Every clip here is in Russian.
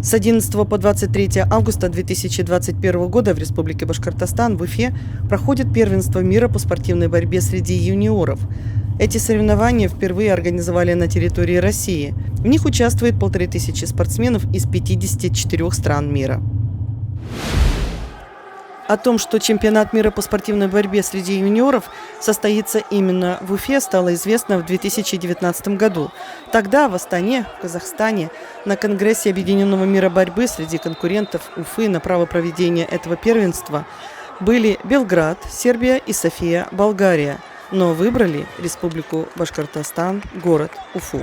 С 11 по 23 августа 2021 года в Республике Башкортостан в Уфе проходит первенство мира по спортивной борьбе среди юниоров. Эти соревнования впервые организовали на территории России. В них участвует 1500 спортсменов из 54 стран мира. О том, что чемпионат мира по спортивной борьбе среди юниоров состоится именно в Уфе, стало известно в 2019 году. Тогда в Астане, в Казахстане, на Конгрессе Объединенного мира борьбы среди конкурентов Уфы на право проведения этого первенства были Белград, Сербия и София, Болгария, но выбрали Республику Башкортостан, город Уфу.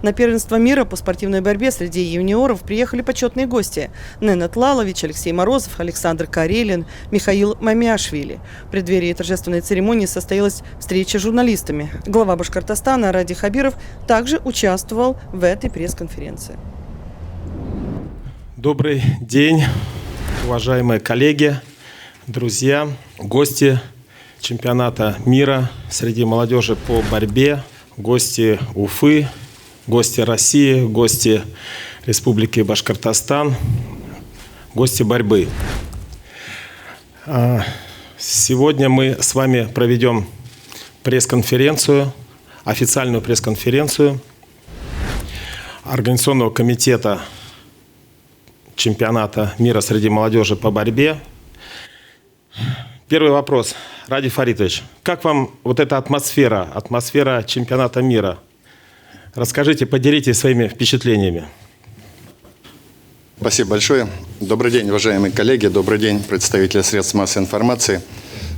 На первенство мира по спортивной борьбе среди юниоров приехали почетные гости – Ненат Лалович, Алексей Морозов, Александр Карелин, Михаил Мамиашвили. В преддверии торжественной церемонии состоялась встреча с журналистами. Глава Башкортостана Ради Хабиров также участвовал в этой пресс-конференции. Добрый день, уважаемые коллеги, друзья, гости чемпионата мира среди молодежи по борьбе, гости Уфы, гости России, гости Республики Башкортостан, гости борьбы. Сегодня мы с вами проведем пресс-конференцию, официальную пресс-конференцию Организационного комитета чемпионата мира среди молодежи по борьбе. Первый вопрос. Ради Фаритович, как вам вот эта атмосфера чемпионата мира? Расскажите, поделитесь своими впечатлениями. Спасибо большое. Добрый день, уважаемые коллеги. Добрый день, представители средств массовой информации.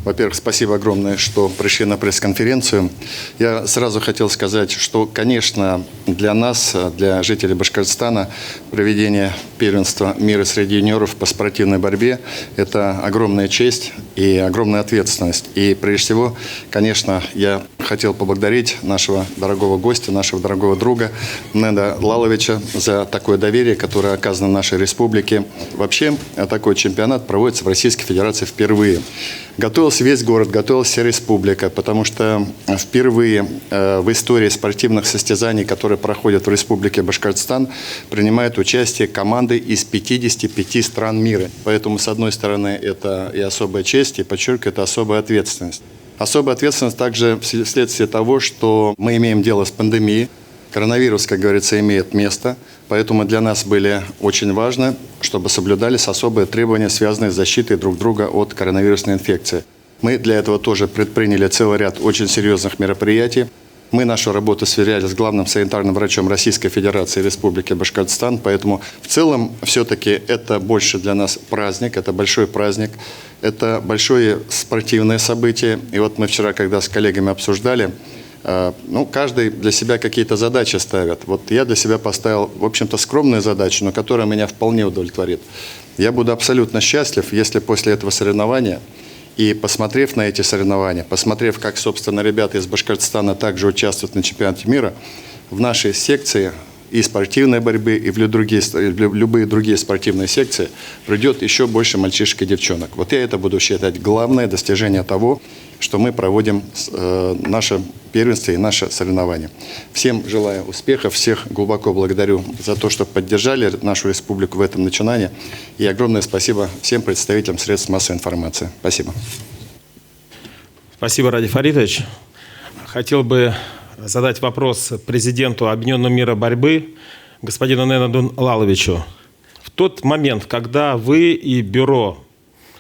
Во-первых, спасибо огромное, что пришли на пресс-конференцию. Я сразу хотел сказать, что, конечно, для нас, для жителей Башкортостана, проведение первенства мира среди юниоров по спортивной борьбе – это огромная честь и огромная ответственность. И прежде всего, конечно, я хотел поблагодарить нашего дорогого гостя, нашего дорогого друга Неда Лаловича за такое доверие, которое оказано нашей республике. Вообще, такой чемпионат проводится в Российской Федерации впервые. Готовился весь город, готовилась вся республика, потому что впервые в истории спортивных состязаний, которые проходят в Республике Башкортостан, принимают участие команды из 55 стран мира. Поэтому, с одной стороны, это и особая честь, и, подчеркиваю, это особая ответственность. Особая ответственность также вследствие того, что мы имеем дело с пандемией. Коронавирус, как говорится, имеет место, поэтому для нас были очень важно, чтобы соблюдались особые требования, связанные с защитой друг друга от коронавирусной инфекции. Мы для этого тоже предприняли целый ряд очень серьезных мероприятий. Мы нашу работу сверяли с главным санитарным врачом Российской Федерации и Республики Башкортостан, поэтому в целом все-таки это больше для нас праздник, это большой праздник, это большое спортивное событие. И вот мы вчера, когда с коллегами обсуждали, каждый для себя какие-то задачи ставит. Вот я для себя поставил, в общем-то, скромную задачу, но которая меня вполне удовлетворит. Я буду абсолютно счастлив, если после этого соревнования и посмотрев на эти соревнования, посмотрев, как, собственно, ребята из Башкортостана также участвуют на чемпионате мира, в нашей секции и спортивной борьбы, и в любые другие спортивные секции придет еще больше мальчишек и девчонок. Вот я это буду считать главное достижение того, что мы проводим наше первенство и наше соревнование. Всем желаю успехов, всех глубоко благодарю за то, что поддержали нашу республику в этом начинании. И огромное спасибо всем представителям средств массовой информации. Спасибо. Спасибо, Ради Фаритович. Хотел бы задать вопрос президенту Объединенного мира борьбы, господину Ненаду Лаловичу. В тот момент, когда вы и бюро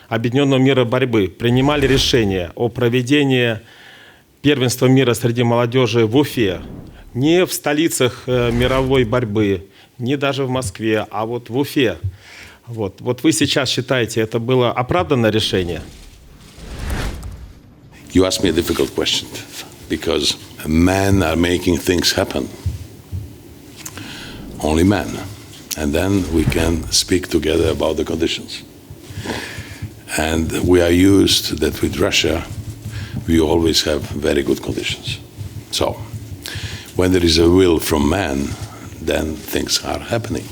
Объединенного мира борьбы принимали решение о проведении первенства мира среди молодежи в Уфе, не в столицах мировой борьбы, не даже в Москве, а вот в Уфе. Вот вы сейчас считаете, это было оправданное решение? You asked me a difficult question because men are making things happen. Only men. And then we can speak together about the conditions. And we are used that with Russia, we always have very good conditions. So, when there is a will from man, then things are happening.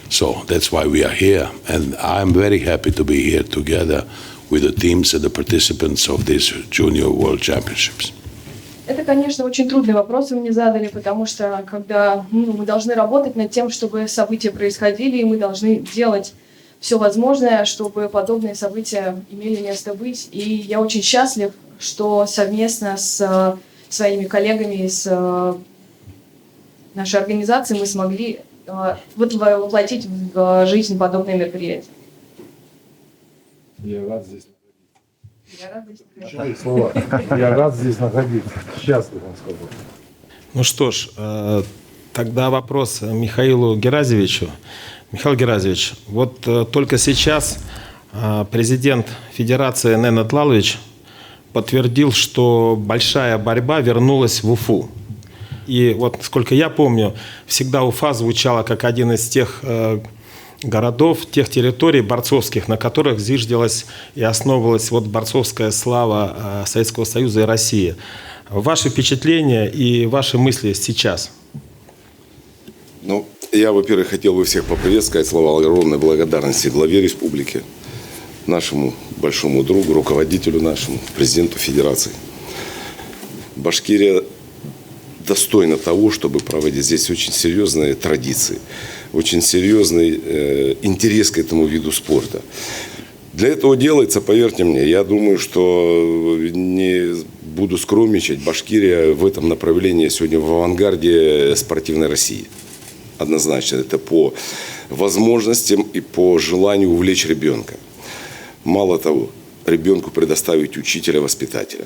So, that's why we are here. And I'm very happy to be here together with the teams and the participants of these Junior World Championships. Это, конечно, очень трудный вопрос вы мне задали, потому что когда мы должны работать над тем, чтобы события происходили, и мы должны делать все возможное, чтобы подобные события имели место быть. И я очень счастлив, что совместно с своими коллегами из нашей организации мы смогли воплотить в жизнь подобные мероприятия. Я рад здесь Я рада. Я рад здесь находиться. Счастлив, он сказал. Ну что ж, тогда вопрос Михаилу Геразевичу. Михаил Геразевич, вот только сейчас президент Федерации Ненад Лалович подтвердил, что большая борьба вернулась в Уфу. И вот, сколько я помню, всегда Уфа звучала как один из тех городов, тех территорий борцовских, на которых зиждилась и основывалась вот борцовская слава Советского Союза и России. Ваши впечатления и ваши мысли сейчас? Ну, я, во-первых, хотел бы всех поприветствовать, слова огромной благодарности главе республики, нашему большому другу, руководителю нашему, президенту Федерации. Башкирия достойна того, чтобы проводить здесь очень серьезные традиции, очень серьезный интерес к этому виду спорта. Для этого делается, поверьте мне, я думаю, что не буду скромничать, Башкирия в этом направлении сегодня в авангарде спортивной России. Однозначно, это по возможностям и по желанию увлечь ребенка. Мало того, ребенку предоставить учителя-воспитателя.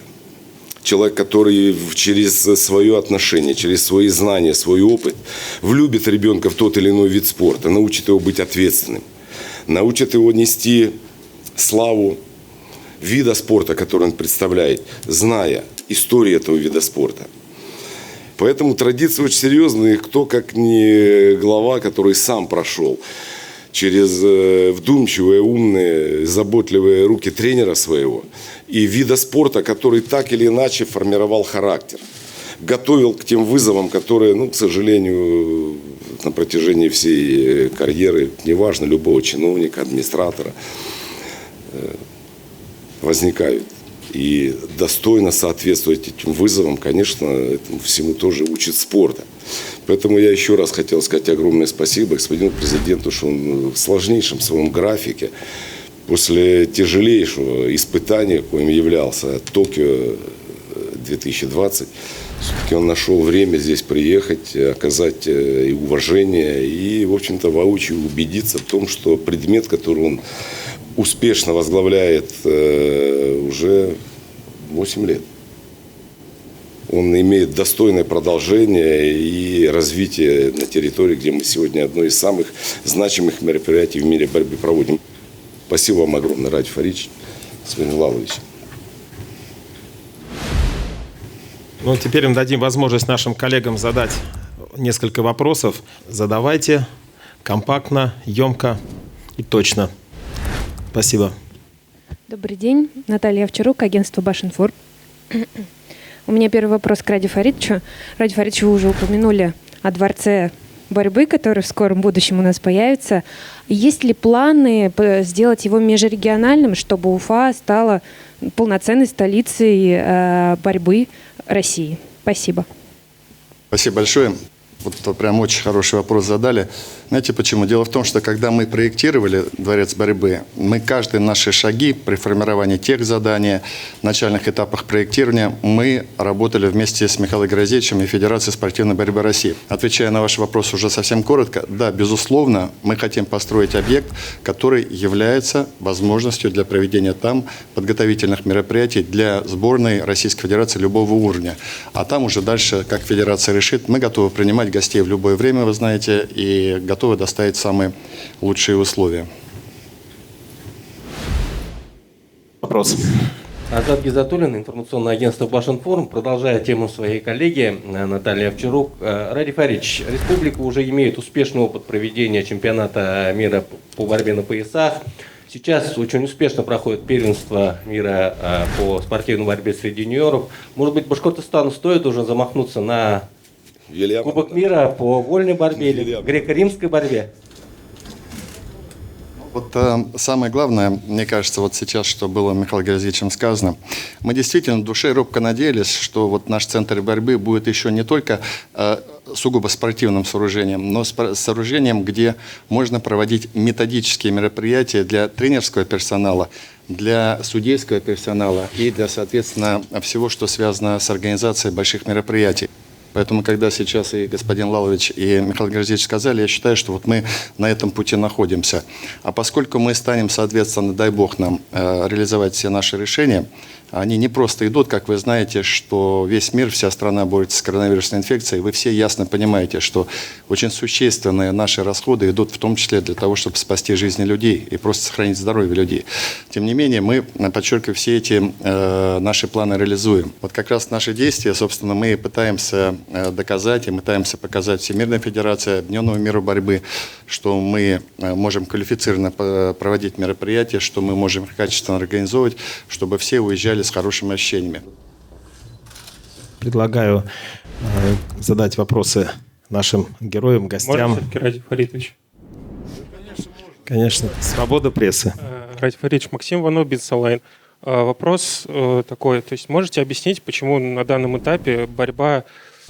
Человек, который через свое отношение, через свои знания, свой опыт влюбит ребенка в тот или иной вид спорта, научит его быть ответственным, научит его нести славу вида спорта, который он представляет, зная историю этого вида спорта. Поэтому традиции очень серьезные. Кто, как не глава, который сам прошел через вдумчивые, умные, заботливые руки тренера своего и вида спорта, который так или иначе формировал характер, готовил к тем вызовам, которые, к сожалению, на протяжении всей карьеры, неважно, любого чиновника, администратора, возникают. И достойно соответствовать этим вызовам, конечно, этому всему тоже учит спорта. Поэтому я еще раз хотел сказать огромное спасибо господину президенту, что он в сложнейшем своем графике, после тяжелейшего испытания, коим являлся Токио 2020, все-таки он нашел время здесь приехать, оказать и уважение, и, в общем-то, воочию убедиться в том, что предмет, который он успешно возглавляет уже 8 лет. Он имеет достойное продолжение и развитие на территории, где мы сегодня одно из самых значимых мероприятий в мире борьбы проводим. Спасибо вам огромное, Ради Фаридович, господин Лалович. Ну, теперь мы дадим возможность нашим коллегам задать несколько вопросов. Задавайте компактно, емко и точно. Спасибо. Добрый день. Наталья Овчарук, агентство Башинформ. У меня первый вопрос к Ради Фаридовичу. Ради Фаридович, вы уже упомянули о дворце борьбы, который в скором будущем у нас появится. Есть ли планы сделать его межрегиональным, чтобы Уфа стала полноценной столицей борьбы России? Спасибо. Спасибо большое. Вот прям очень хороший вопрос задали. Знаете почему? Дело в том, что когда мы проектировали дворец борьбы, мы каждые наши шаги при формировании тех заданий, начальных этапах проектирования, мы работали вместе с Михаилом Геразевичем и Федерацией спортивной борьбы России. Отвечая на ваш вопрос уже совсем коротко, да, безусловно, мы хотим построить объект, который является возможностью для проведения там подготовительных мероприятий для сборной Российской Федерации любого уровня. А там уже дальше, как Федерация решит, мы готовы принимать гостей в любое время, вы знаете, и готовы доставить самые лучшие условия. Вопрос. Азат Гизатуллин, информационное агентство Башинформ. Продолжая тему своей коллеги Натальи Овчарук. Ради Фаридович, республика уже имеет успешный опыт проведения чемпионата мира по борьбе на поясах. Сейчас очень успешно проходит первенство мира по спортивной борьбе среди юниоров. Может быть, Башкортостану стоит уже замахнуться на Кубок мира по вольной борьбе или греко-римской борьбе? Вот самое главное, мне кажется, вот сейчас, что было Михаилом Георгиевичем сказано, мы действительно в душе робко надеялись, что вот наш центр борьбы будет еще не только сугубо спортивным сооружением, но сооружением, где можно проводить методические мероприятия для тренерского персонала, для судейского персонала и для, соответственно, всего, что связано с организацией больших мероприятий. Поэтому, когда сейчас и господин Лалович, и Михаил Георгиевич сказали, я считаю, что вот мы на этом пути находимся. А поскольку мы станем, соответственно, дай бог нам, реализовать все наши решения, они не просто идут, как вы знаете, что весь мир, вся страна борется с коронавирусной инфекцией. Вы все ясно понимаете, что очень существенные наши расходы идут в том числе для того, чтобы спасти жизни людей и просто сохранить здоровье людей. Тем не менее, мы, подчеркиваю, все эти наши планы реализуем. Вот как раз наши действия, собственно, мы пытаемся доказать и пытаемся показать Всемирной Федерации, Объединенному миру борьбы, что мы можем квалифицированно проводить мероприятия, что мы можем их качественно организовывать, чтобы все уезжали с хорошими ощущениями. Предлагаю задать вопросы нашим героям, гостям. Можно все-таки, Радий Фаритович? Конечно. Свобода прессы. Радий Фаритович, Максим Иванов, Битсалайн. Вопрос такой, то есть можете объяснить, почему на данном этапе борьба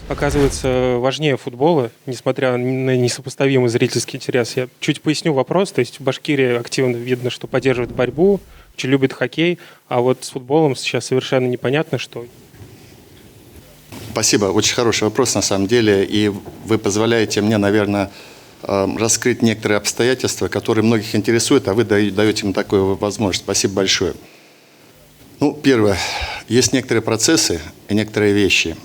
оказывается важнее футбола, несмотря на несопоставимый зрительский интерес? Я чуть поясню вопрос. То есть в Башкирии активно видно, что поддерживает борьбу, очень любит хоккей, а вот с футболом сейчас совершенно непонятно, что... Спасибо. Очень хороший вопрос, на самом деле. И вы позволяете мне, наверное, раскрыть некоторые обстоятельства, которые многих интересуют, а вы даете им такую возможность. Спасибо большое. Ну, первое. Есть некоторые процессы и некоторые вещи,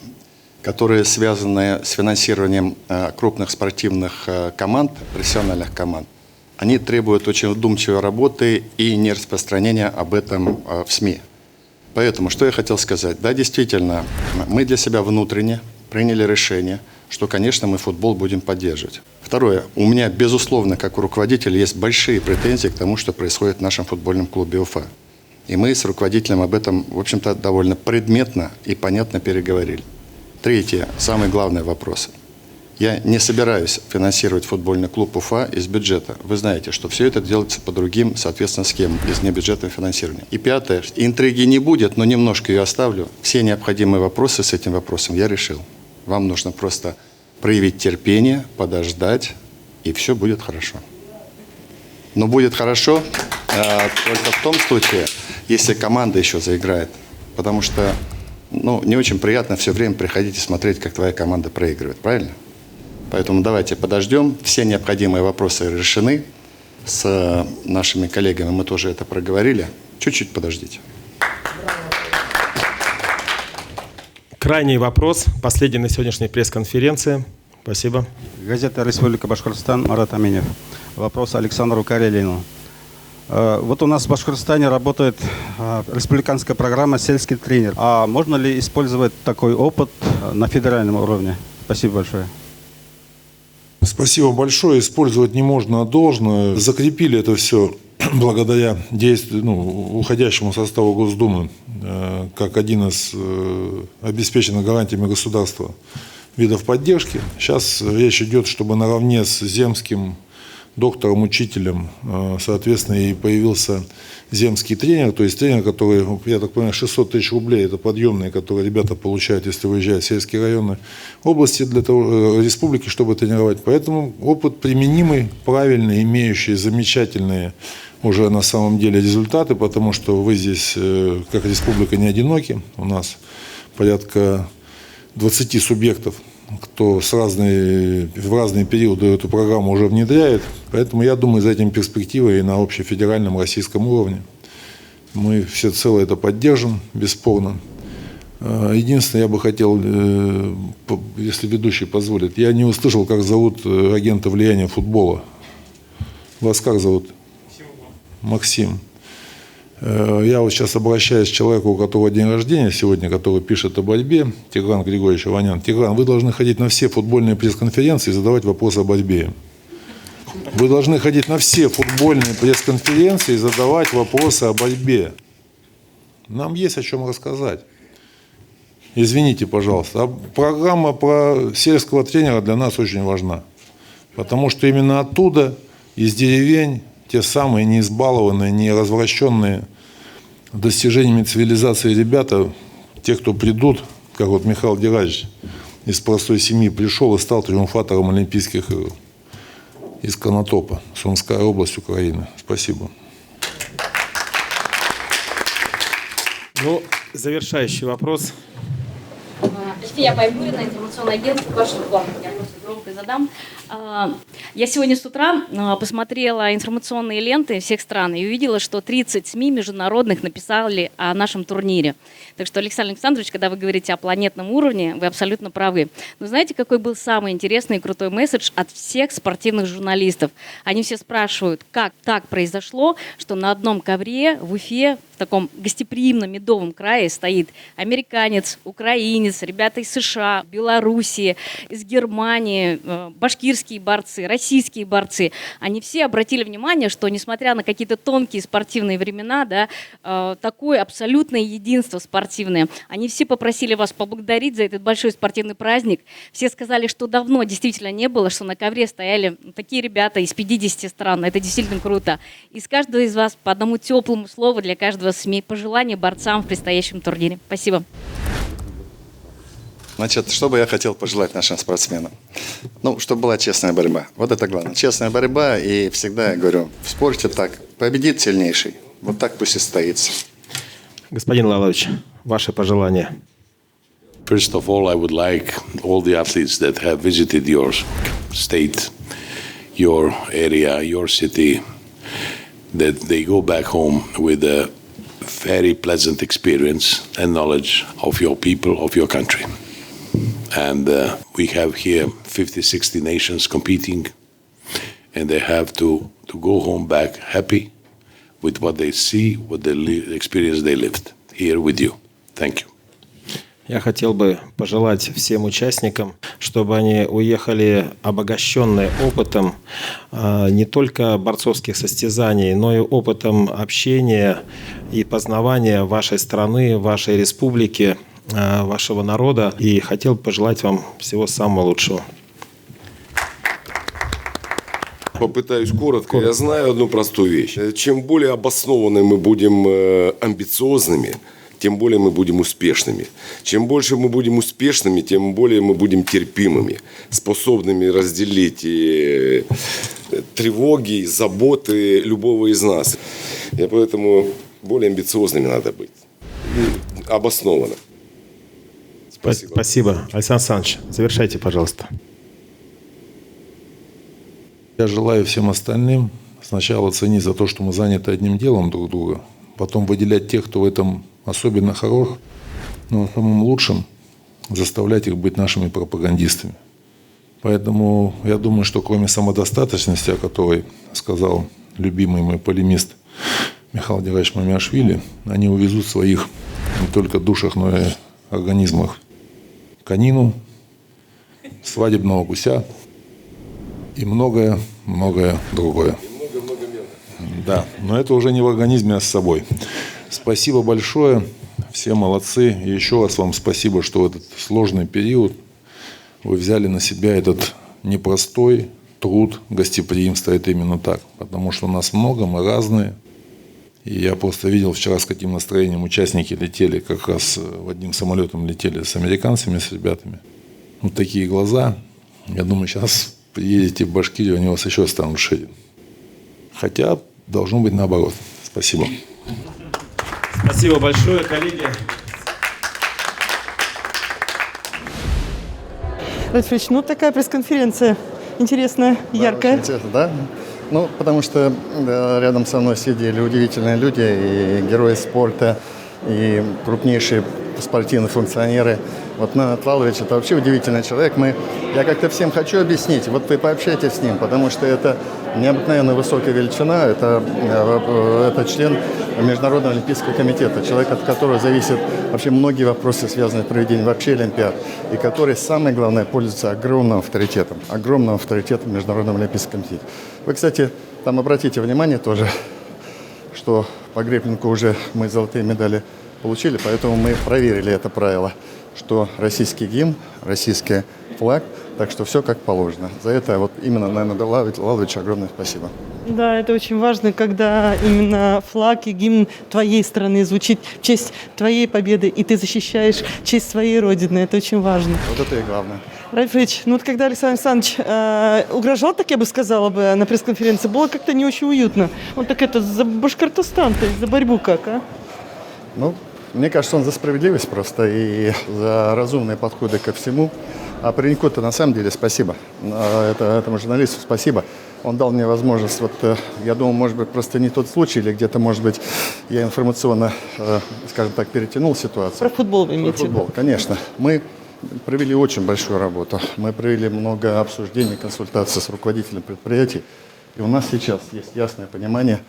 которые связаны с финансированием крупных спортивных команд, профессиональных команд. Они требуют очень вдумчивой работы и не распространения об этом в СМИ. Поэтому, что я хотел сказать. Да, действительно, мы для себя внутренне приняли решение, что, конечно, мы футбол будем поддерживать. Второе. У меня, безусловно, как у руководителя, есть большие претензии к тому, что происходит в нашем футбольном клубе Уфа. И мы с руководителем об этом, в общем-то, довольно предметно и понятно переговорили. Третье. Самый главный вопрос. Я не собираюсь финансировать футбольный клуб Уфа из бюджета. Вы знаете, что все это делается по другим, соответственно, схемам, из небюджетного финансирования. И пятое. Интриги не будет, но немножко ее оставлю. Все необходимые вопросы с этим вопросом я решил. Вам нужно просто проявить терпение, подождать, и все будет хорошо. Но будет хорошо только в том случае, если команда еще заиграет. Потому что не очень приятно все время приходить и смотреть, как твоя команда проигрывает. Правильно? Поэтому давайте подождем. Все необходимые вопросы решены. С нашими коллегами мы тоже это проговорили. Чуть-чуть подождите. Крайний вопрос. Последний на сегодняшней пресс-конференции. Спасибо. Газета «Республика Башкортостан», Марат Аминев. Вопрос Александру Карелину. Вот у нас в Башкортостане работает республиканская программа «Сельский тренер». А можно ли использовать такой опыт на федеральном уровне? Спасибо большое. Спасибо большое. Использовать не можно, а должно. Закрепили это все благодаря уходящему составу Госдумы как один из обеспеченных гарантиями государства видов поддержки. Сейчас речь идет, чтобы наравне с земским доктором, учителем, соответственно, и появился земский тренер, то есть тренер, который, я так понимаю, 600 тысяч рублей, это подъемные, которые ребята получают, если выезжают в сельские районы области для того, республики, чтобы тренировать. Поэтому опыт применимый, правильный, имеющий замечательные уже на самом деле результаты, потому что вы здесь, как республика, не одиноки. У нас порядка 20 субъектов, кто в разные периоды эту программу уже внедряет. Поэтому я думаю, за этим перспективой и на общефедеральном российском уровне мы всецело это поддержим, бесспорно. Единственное, я бы хотел, если ведущий позволит, я не услышал, как зовут агента влияния футбола. Вас как зовут? Максим. Я вот сейчас обращаюсь к человеку, у которого день рождения сегодня, который пишет о борьбе, Тигран Григорьевич Аванян. Тигран, вы должны ходить на все футбольные пресс-конференции и задавать вопросы о борьбе. Вы должны ходить на все футбольные пресс-конференции и задавать вопросы о борьбе. Нам есть о чем рассказать. Извините, пожалуйста. А программа про сельского тренера для нас очень важна. Потому что именно оттуда, из деревень, те самые не избалованные, не развращенные достижениями цивилизации ребята, те, кто придут, как вот Михаил Герасимович из простой семьи пришел и стал триумфатором Олимпийских игр из Конотопа, Сумская область, Украины. Спасибо. Ну, завершающий вопрос. Я Байбурина, информационное агентство «Башенформ». Я просто громко задам. Я сегодня с утра посмотрела информационные ленты всех стран и увидела, что 30 СМИ международных написали о нашем турнире. Так что, Александр Александрович, когда вы говорите о планетном уровне, вы абсолютно правы. Но знаете, какой был самый интересный и крутой месседж от всех спортивных журналистов? Они все спрашивают, как так произошло, что на одном ковре в Уфе, в таком гостеприимном медовом крае, стоит американец, украинец, ребята из США, Белоруссии, из Германии, башкирские борцы, российские борцы. Они все обратили внимание, что несмотря на какие-то тонкие спортивные времена, да, такое абсолютное единство спортивное. Они все попросили вас поблагодарить за этот большой спортивный праздник. Все сказали, что давно действительно не было, что на ковре стояли такие ребята из 50 стран. Это действительно круто. Из каждого из вас по одному теплому слову для каждого СМИ. Пожелания борцам в предстоящем турнире. Спасибо. Значит, что бы я хотел пожелать нашим спортсменам? Ну, чтобы была честная борьба. Вот это главное. Честная борьба, и всегда я говорю, в спорте так, победит сильнейший. Вот так пусть и состоится. Господин Лалович, ваши пожелания. First of all, I would like all the athletes that have visited your state, your area, your city, that they go back home with a very pleasant experience and knowledge of your people, of your country. And we have here 50, 60 nations competing, and they have to go home back happy with what they see, what the experience they lived here with you. Thank you. Я хотел бы пожелать всем участникам, чтобы они уехали обогащенные опытом не только борцовских состязаний, но и опытом общения и познавания вашей страны, вашей республики, вашего народа. И хотел бы пожелать вам всего самого лучшего. Попытаюсь коротко. Я знаю одну простую вещь. Чем более обоснованными мы будем амбициозными, тем более мы будем успешными. Чем больше мы будем успешными, тем более мы будем терпимыми, способными разделить тревоги, заботы любого из нас. И поэтому более амбициозными надо быть. И обоснованно. Спасибо. Спасибо. Александр Александрович, завершайте, пожалуйста. Я желаю всем остальным сначала ценить за то, что мы заняты одним делом друг друга, потом выделять тех, кто в этом особенно хорош, но самым лучшим заставлять их быть нашими пропагандистами. Поэтому я думаю, что кроме самодостаточности, о которой сказал любимый мой полемист Михаил Герасимович Мамиашвили, они увезут в своих не только душах, но и организмах конину, свадебного гуся и многое-многое другое. Да, но это уже не в организме, а с собой. Спасибо большое, все молодцы. И еще раз вам спасибо, что в этот сложный период вы взяли на себя этот непростой труд гостеприимства. Это именно так, потому что у нас много, мы разные. И я просто видел вчера, с каким настроением участники летели, как раз в одним самолетом летели с американцами, с ребятами. Вот такие глаза. Я думаю, сейчас приедете в Башкирию, они у вас еще станут шире. Хотя должно быть наоборот. Спасибо. Спасибо большое, коллеги. Рафич, ну такая пресс-конференция интересная, яркая. Очень интересно, да? Ну, потому что рядом со мной сидели удивительные люди, и герои спорта, и крупнейшие спортивные функционеры. Вот Ненад Лалович – это вообще удивительный человек. Я как-то всем хочу объяснить, вот вы пообщайтесь с ним, потому что это необыкновенно высокая величина, это член Международного олимпийского комитета, человек, от которого зависят вообще многие вопросы, связанные с проведением вообще Олимпиад, и который, самое главное, пользуется огромным авторитетом в Международном олимпийском комитете. Вы, кстати, там обратите внимание тоже, что по греплингу уже мы золотые медали получили, поэтому мы проверили это правило, что российский гимн, российский флаг Так что все как положено. За это вот именно, наверное, Лаловичу огромное спасибо. Да, это очень важно, когда именно флаг и гимн твоей страны звучит в честь твоей победы, и ты защищаешь честь своей родины. Это очень важно. Вот это и главное. Ральф Ильич, ну вот когда Александр Александрович угрожал, так я бы сказала бы, на пресс-конференции, было как-то не очень уютно. Он так это, за Башкортостан, то есть за борьбу как, а? Ну, мне кажется, он за справедливость просто и за разумные подходы ко всему. А пареньку-то на самом деле спасибо. Этому журналисту спасибо. Он дал мне возможность, вот я думал, может быть, просто не тот случай, или где-то, может быть, я информационно, скажем так, перетянул ситуацию. Про футбол вы имеете в виду? Футбол, конечно. Мы провели очень большую работу. Мы провели много обсуждений, консультаций с руководителем предприятий. И у нас сейчас есть ясное понимание,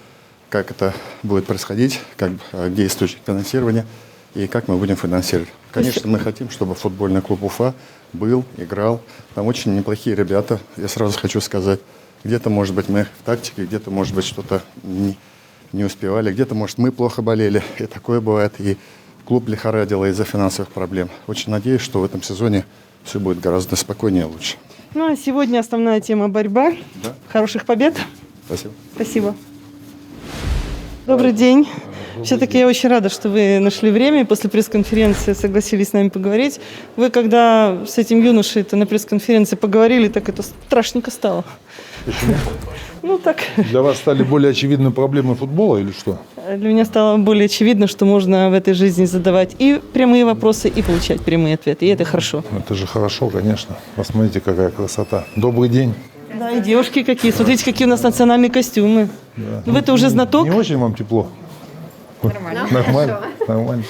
как это будет происходить, как действует финансирование и как мы будем финансировать. Конечно, мы хотим, чтобы футбольный клуб Уфа был, играл. Там очень неплохие ребята, я сразу хочу сказать. Где-то, может быть, мы в тактике, где-то, может быть, что-то не успевали, где-то, может, мы плохо болели. И такое бывает. И клуб лихорадило из-за финансовых проблем. Очень надеюсь, что в этом сезоне все будет гораздо спокойнее и лучше. Ну, а сегодня основная тема борьба. Да. Хороших побед. Спасибо. Спасибо. Добрый день. Все-таки я очень рада, что вы нашли время и после пресс-конференции согласились с нами поговорить. Вы когда с этим юношей-то на пресс-конференции поговорили, так это страшненько стало. Почему? Ну так. Для вас стали более очевидны проблемы футбола или что? Для меня стало более очевидно, что можно в этой жизни задавать и прямые вопросы, и получать прямые ответы. И это хорошо. Это же хорошо, конечно. Посмотрите, какая красота. Добрый день. Да, и девушки какие. Смотрите, какие у нас национальные костюмы. Да. Вы-то уже знаток? Не очень вам тепло? Нормально. Нормально? Нормально.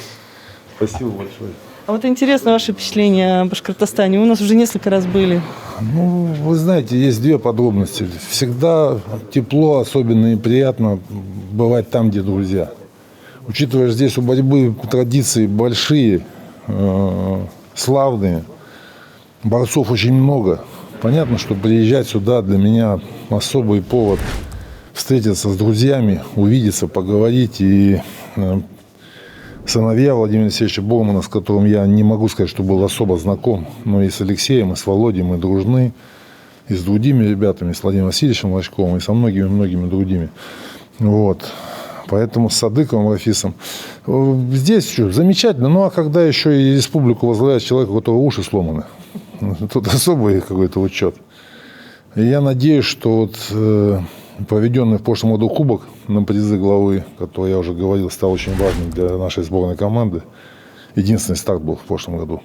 Спасибо большое. А вот интересно ваше впечатление о Башкортостане. Вы у нас уже несколько раз были. Ну, вы знаете, есть две подробности. Всегда тепло, особенно и приятно бывать там, где друзья. Учитывая, что здесь у борьбы традиции большие, славные, борцов очень много. Понятно, что приезжать сюда для меня особый повод встретиться с друзьями, увидеться, поговорить. И сыновья Владимира Алексеевича Бормана, с которым я не могу сказать, что был особо знаком, но и с Алексеем, и с Володей мы дружны, и с другими ребятами, с Владимиром Васильевичем Лачковым, и со многими-многими другими. Вот. Поэтому с Садыковым, Рафисом. Здесь что, замечательно. Ну, а когда еще и республику возглавляет человек, у которого уши сломаны, тут особый какой-то учет. И я надеюсь, что вот проведенный в прошлом году кубок на призы главы, который я уже говорил, стал очень важным для нашей сборной команды. Единственный старт был в прошлом году.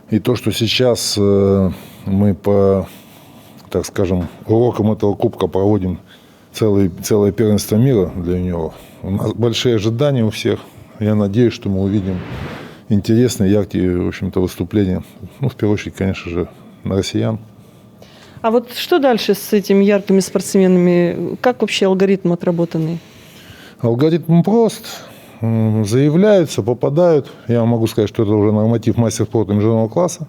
И то, что сейчас мы по, так скажем, урокам этого кубка проводим целое первенство мира для юниоров. У нас большие ожидания у всех. Я надеюсь, что мы увидим интересные, яркие, в общем-то, выступления. Ну, в первую очередь, конечно же, на россиян. А вот что дальше с этими яркими спортсменами? Как вообще алгоритм отработанный? Алгоритм прост. Заявляются, попадают. Я могу сказать, что это уже норматив мастер спорта международного класса.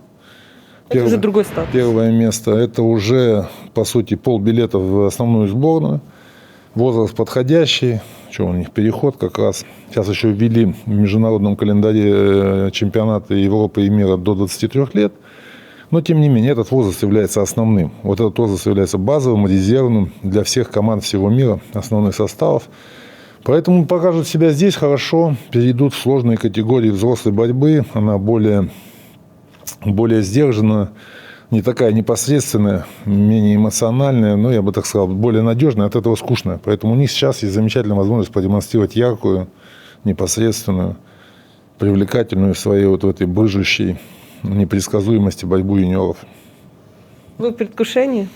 Это уже другой статус. Первое место. Это уже, по сути, полбилета в основную сборную. Возраст подходящий. Что у них? Переход как раз. Сейчас еще ввели в международном календаре чемпионаты Европы и мира до 23 лет. Но, тем не менее, этот возраст является основным. Вот этот возраст является базовым, резервным для всех команд всего мира, основных составов. Поэтому покажут себя здесь хорошо, перейдут в сложные категории взрослой борьбы. Она более сдержанная, не такая непосредственная, менее эмоциональная, но, я бы так сказал, более надежная, от этого скучная. Поэтому у них сейчас есть замечательная возможность продемонстрировать яркую, непосредственную, привлекательную в своей вот в этой брыжущей непредсказуемости борьбу юниоров. Вы в предвкушении?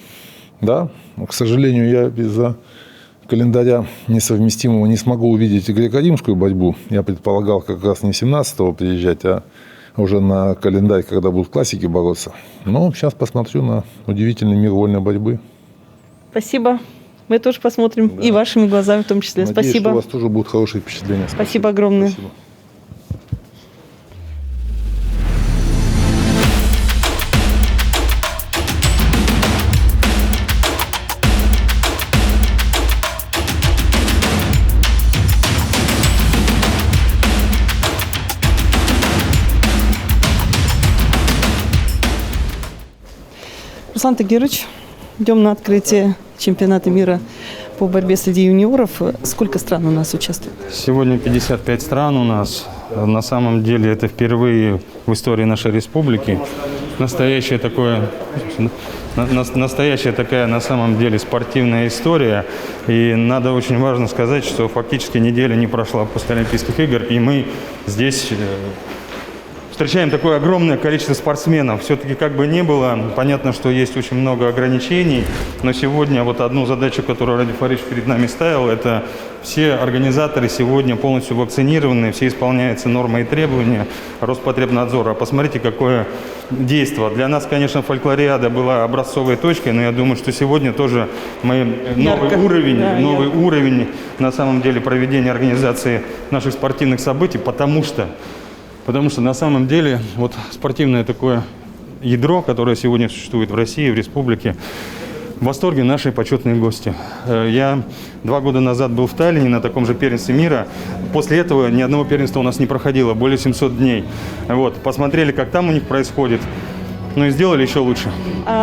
Да, но, к сожалению, я из-за календаря несовместимого не смогу увидеть греко-римскую борьбу. Я предполагал как раз не 17-го приезжать, а уже на календарь, когда будут классики бороться. Но сейчас посмотрю на удивительный мир вольной борьбы. Спасибо. Мы тоже посмотрим. Да. И вашими глазами в том числе. Надеюсь, спасибо. Что у вас тоже будут хорошие впечатления. Спасибо огромное. Спасибо. Руслан Тагирович, идем на открытие чемпионата мира по борьбе среди юниоров. Сколько стран у нас участвует? Сегодня 55 стран у нас. На самом деле это впервые в истории нашей республики. Настоящая такая на самом деле спортивная история. И надо очень важно сказать, что фактически неделя не прошла после Олимпийских игр, и мы здесь встречаем такое огромное количество спортсменов. Все-таки как бы ни было, понятно, что есть очень много ограничений, но сегодня вот одну задачу, которую Ради Фаридович перед нами ставил, это все организаторы сегодня полностью вакцинированы, все исполняются нормы и требования Роспотребнадзора. Посмотрите, какое действие. Для нас, конечно, фольклориада была образцовой точкой, но я думаю, что сегодня тоже мы новый уровень на самом деле проведения организации наших спортивных событий, потому что на самом деле вот спортивное такое ядро, которое сегодня существует в России, в республике, в восторге наши почетные гости. Я 2 года назад был в Таллине на таком же первенстве мира. После этого ни одного первенства у нас не проходило, более 700 дней. Вот, посмотрели, как там у них происходит. Ну и сделали еще лучше.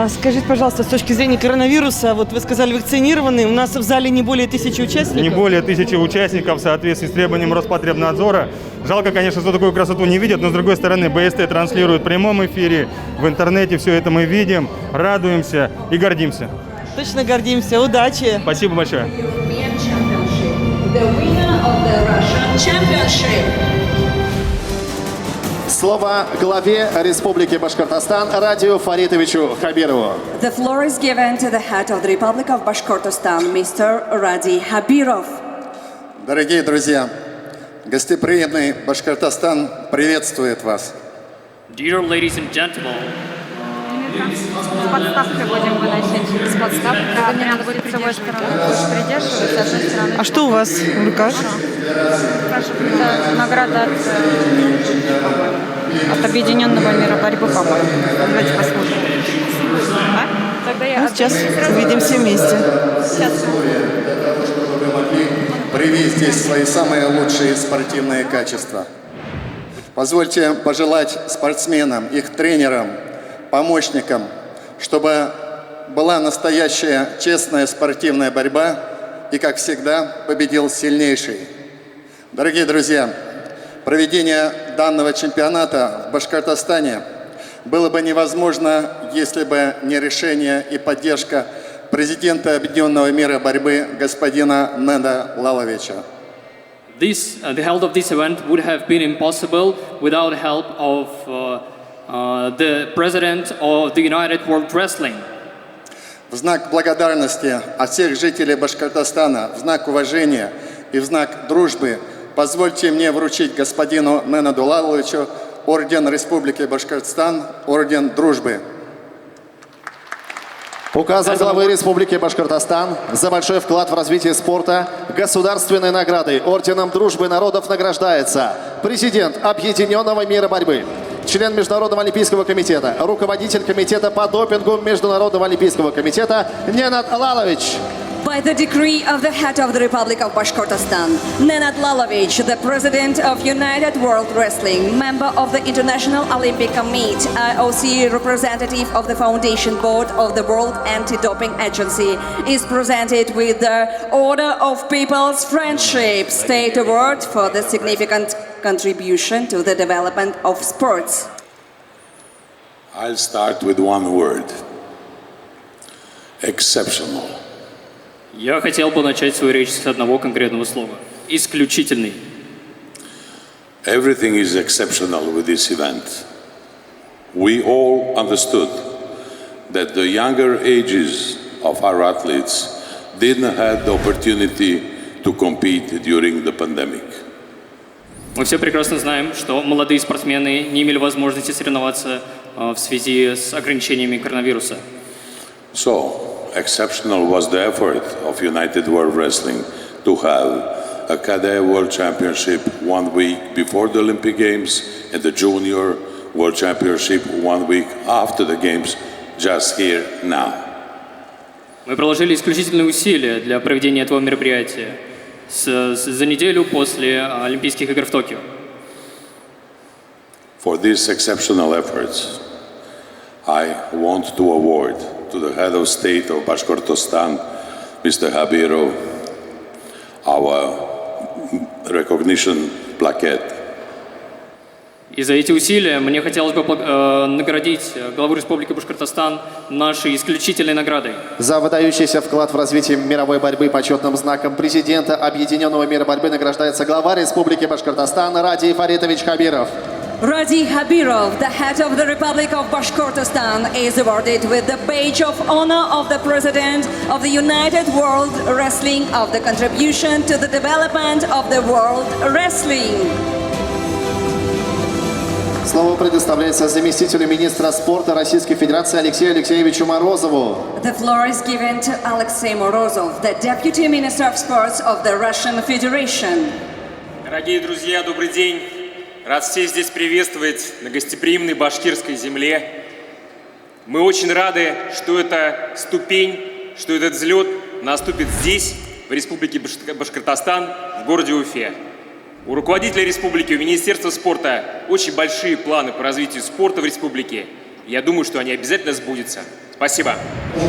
Скажите, пожалуйста, с точки зрения коронавируса, вот вы сказали вакцинированные, у нас в зале не более 1000 участников? Не более 1000 участников в соответствии с требованием Роспотребнадзора. Жалко, конечно, что такую красоту не видят, но с другой стороны БСТ транслирует в прямом эфире, в интернете все это мы видим, радуемся и гордимся. Точно гордимся. Удачи. Спасибо большое. Слово главе Республики Башкортостан Радию Фаритовичу Хабирову. The floor is given to the head of the Republic of Bashkortostan, Mr. Radi Habirov. Дорогие друзья, гостеприимный Башкортостан приветствует вас. Dear ladies and gentlemen, С подставкой будем выносить. С подставкой. Надо будет с другой стороны придерживать, с одной стороны. А что у вас в руках? Прошу, это награда от Объединенного мира борьбы, по-моему. Давайте посмотрим. Тогда я сейчас увидимся вместе. Сейчас. Привить здесь свои самые лучшие спортивные качества. Позвольте пожелать спортсменам, их тренерам, помощникам, чтобы была настоящая честная спортивная борьба и, как всегда, победил сильнейший. Дорогие друзья, проведение данного чемпионата в Башкортостане было бы невозможно, если бы не решение и поддержка президента Объединенного мира борьбы господина Неда Лаловича. The held of this event would have been impossible without help of the president of the United World Wrestling. В знак благодарности от всех жителей Башкортостана, в знак уважения и в знак дружбы позвольте мне вручить господину Ненаду Лаловичу орден Республики Башкортостан, орден дружбы. Указом главы Республики Башкортостан за большой вклад в развитие спорта государственной наградой орденом дружбы народов награждается президент Объединенного мира борьбы, член Международного олимпийского комитета, руководитель комитета по допингу Международного олимпийского комитета Ненад Лалович. By the decree of the head of the Republic of Bashkortostan, Nenad Lalovich, the president of United World Wrestling, member of the International Olympic Committee, IOC representative of the Foundation Board of the World Anti-Doping Agency, is presented with the Order of People's Friendship State Award for the significant contribution to the development of sports. I'll start with one word. Exceptional. Я хотел бы начать свою речь с одного конкретного слова. Исключительный. Everything is exceptional with this event. We all understood that the younger ages of our athletes didn't have the opportunity to compete during the pandemic. Мы все прекрасно знаем, что молодые спортсмены не имели возможности соревноваться в связи с ограничениями коронавируса. So, exceptional was the effort of United World Wrestling to have a Cadet World Championship 1 week before the Olympic Games and the Junior World Championship 1 week after the Games, just here now. Мы приложили исключительные усилия для проведения этого мероприятия за неделю после Олимпийских игр в Токио. For these exceptional efforts, I want to award to the head of state of Bashkortostan, Mr. Habirov, our recognition plaquette. И за эти усилия мне хотелось бы наградить главу Республики Башкортостан нашей исключительной наградой. За выдающийся вклад в развитие мировой борьбы почетным знаком президента Объединенного мира борьбы награждается глава Республики Башкортостан Ради Фаритович Хабиров. Radi Habirov, the head of the Republic of Bashkortostan, is awarded with the Badge of Honor of the President of the United World Wrestling of the contribution to the development of the world wrestling. Слово предоставляется заместителю министра спорта Российской Федерации Алексею Алексеевичу Морозову. The floor is given to Alexei Morozov, the Deputy Minister of Sports of the Russian Federation. Дорогие друзья, добрый день. Рад всех здесь приветствовать на гостеприимной башкирской земле. Мы очень рады, что эта ступень, что этот взлет наступит здесь, в Республике Башкортостан, в городе Уфе. У руководителя республики, у Министерства спорта очень большие планы по развитию спорта в республике. Я думаю, что они обязательно сбудутся. Спасибо.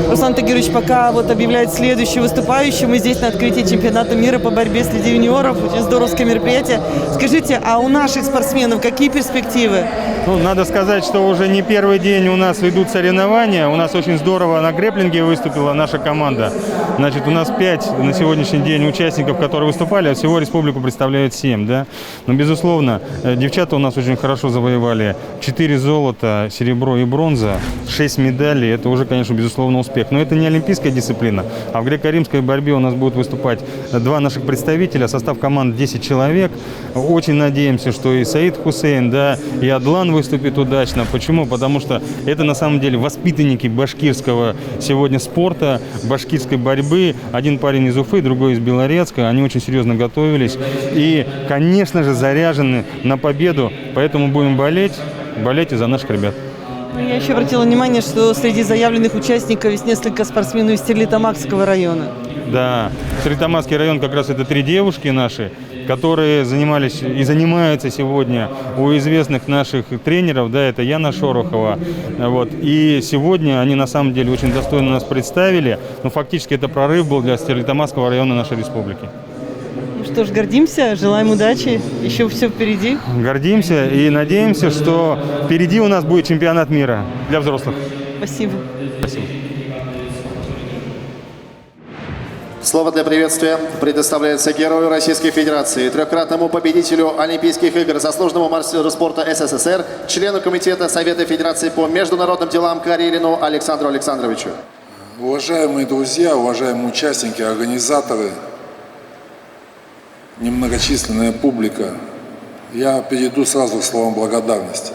Руслан Тагирович, пока вот объявляет следующий выступающий, мы здесь на открытии чемпионата мира по борьбе среди юниоров. Очень здоровское мероприятие. Скажите, а у наших спортсменов какие перспективы? Ну, надо сказать, что уже не первый день у нас идут соревнования. У нас очень здорово на грэпплинге выступила наша команда. Значит, у нас 5 на сегодняшний день участников, которые выступали, а всего республику представляют 7, да? Но, безусловно, девчата у нас очень хорошо завоевали. 4 золота, серебро и бронза, 6 медалей. Это уже, конечно, безусловно, успех. Но это не олимпийская дисциплина. А в греко-римской борьбе у нас будут выступать 2 наших представителя, состав команд 10 человек. Очень надеемся, что и Саид Хусейн, да, и Адлан выступит удачно. Почему? Потому что это на самом деле воспитанники башкирского сегодня спорта, башкирской борьбы. Один парень из Уфы, другой из Белорецка. Они очень серьезно готовились. И, конечно же, заряжены на победу. Поэтому будем болеть. Болейте за наших ребят. Я еще обратила внимание, что среди заявленных участников есть несколько спортсменов из Стерлитамакского района. Да, Стерлитамакский район как раз это 3 девушки наши, которые занимались и занимаются сегодня у известных наших тренеров, да, это Яна Шорохова. Вот. И сегодня они на самом деле очень достойно нас представили, но фактически это прорыв был для Стерлитамакского района нашей республики. Ну что ж, гордимся, желаем удачи, еще все впереди. Гордимся и надеемся, что впереди у нас будет чемпионат мира для взрослых. Спасибо. Спасибо. Слово для приветствия предоставляется герою Российской Федерации, 3-кратному победителю Олимпийских игр, заслуженному мастеру спорта СССР, члену Комитета Совета Федерации по международным делам Карелину Александру Александровичу. Уважаемые друзья, уважаемые участники, организаторы, немногочисленная публика, я перейду сразу к словам благодарности.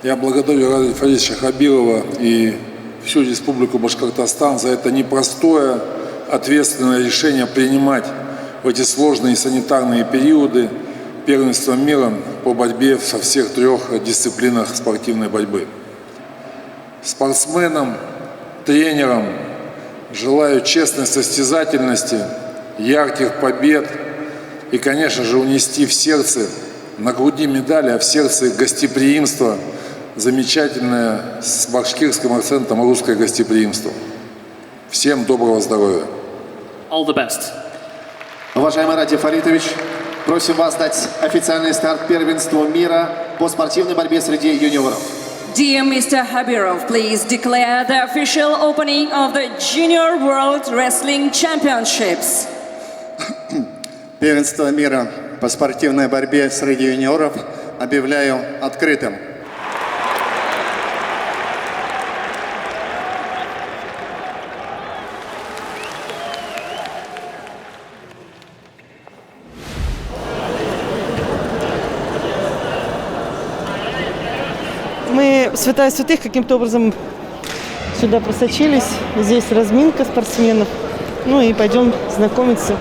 Я благодарю Радия Фаритовича Хабирова и всю Республику Башкортостан за это непростое, ответственное решение принимать в эти сложные санитарные периоды первенство мира по борьбе со всех 3 дисциплинах спортивной борьбы. Спортсменам, тренерам желаю честной состязательности, ярких побед и, конечно же, унести в сердце, на груди медали, а в сердце гостеприимство, замечательное с башкирским акцентом русское гостеприимство. Всем доброго здоровья. All the best. Уважаемый Ради Фаритович, просим вас дать официальный старт первенству мира по спортивной борьбе среди юниоров. Dear Mr. Habirov, please declare the official opening of the Junior World Wrestling Championships. Первенство мира по спортивной борьбе среди юниоров объявляю открытым. Мы, святая святых, каким-то образом сюда просочились. Здесь разминка спортсменов. Ну и пойдем знакомиться.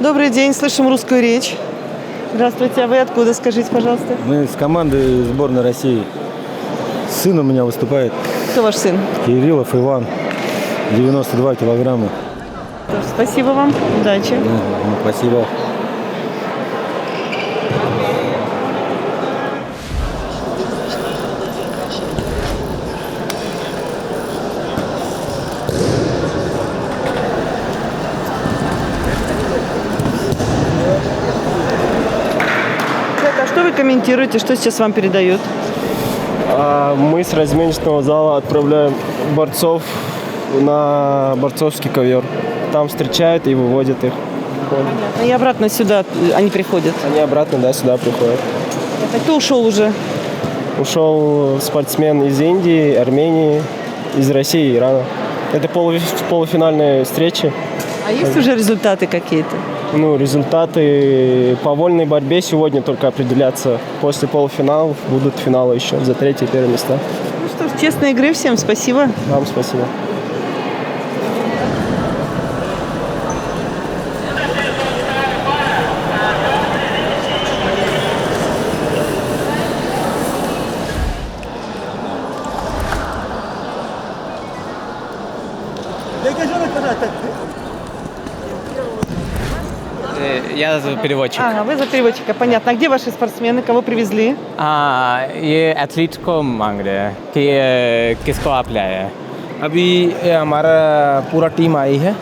Добрый день, слышим русскую речь. Здравствуйте, а вы откуда, скажите, пожалуйста? Мы с команды сборной России. Сын у меня выступает. Кто ваш сын? Кириллов Иван, 92 килограмма. Спасибо вам. Удачи. Спасибо. А что вы комментируете, что сейчас вам передают? Мы с разменочного зала отправляем борцов на борцовский ковер. Там встречают и выводят их. И обратно сюда они приходят? Они обратно, да, сюда приходят. А кто ушел уже? Ушел спортсмен из Индии, Армении, из России и Ирана. Это полуфинальные встречи. А есть уже результаты какие-то? Ну, результаты по вольной борьбе сегодня только определятся. После полуфиналов будут финалы еще за 3 и 1 места. Ну что ж, честной игры всем спасибо. Вам спасибо. Я переводчик. Ага, вы за переводчика, понятно. А где ваши спортсмены, кого привезли? ये एथलीट को मांग रहे हैं कि किसको आप लाए हैं। अभी हमारा पूरा टीम आई है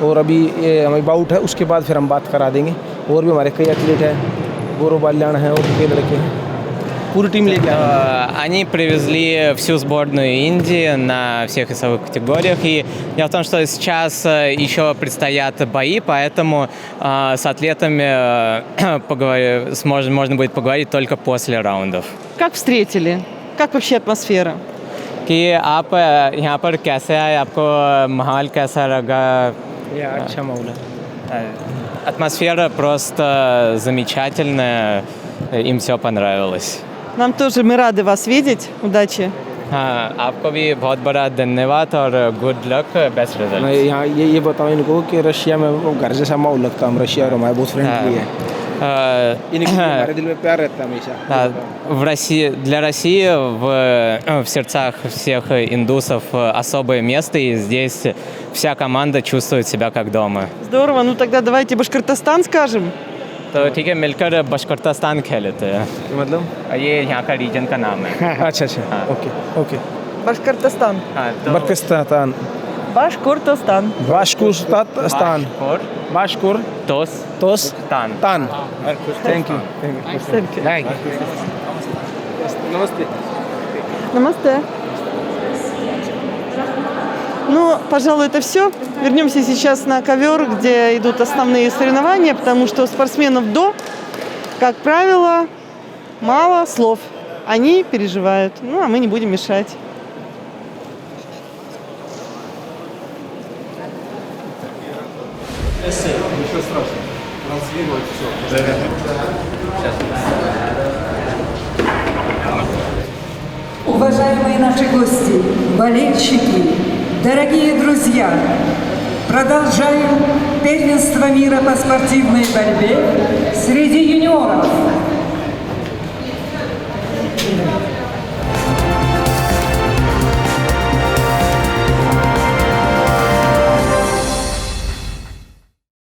और अभी हमारी बाउट है, उसके बाद फिर हम बात करा देंगे। और भी हमारे कई एथलीट हैं, गौरव बाल्याण हैं और कई लड़के हैं, पूरी टीम लेके आए। Они привезли всю сборную Индии на всех весовых категориях. И дело в том, что сейчас еще предстоят бои, поэтому с атлетами можно будет поговорить только после раундов. Как встретили? Как вообще атмосфера? कि आप यहाँ पर कैसे आए, आपको माहौल कैसा लगा? अच्छा माहौल है। Атмосфера просто замечательная, им все понравилось. Нам тоже, мы рады вас видеть. Удачи. हाँ, आपको भी बहुत बड़ा धन्यवाद और गुड लक, बेस्ट रिजल्ट। मैं यहाँ ये बताऊँ इनको कि रशिया में वो घर जैसा माहौल लगता है। हम रशिया और हमारे बहुत फ्रेंडली है। हमारे दिल में प्यार रहता है हमेशा। Для России в сердцах всех индусов особое место, и здесь вся команда чувствует себя как дома. Здорово. Ну тогда давайте Башкортостан скажем. तो ठीक है, मिलकर बशकरतास्तान खेलते हैं। मतलब ये यहाँ का रीजन का नाम है। अच्छा अच्छा, ओके ओके। Башкортостан. Башкортостан. Башкортостан. Башкортостан. Башкур. Тос. Тан. Thank you. Намасте. Намасте. Ну, пожалуй, это все. Вернемся сейчас на ковер, где идут основные соревнования, потому что у спортсменов до, как правило, мало слов. Они переживают. Ну, а мы не будем мешать. Ничего страшного. Транслировать все. Уважаемые наши гости, болельщики, дорогие друзья, продолжаем первенство мира по спортивной борьбе среди юниоров.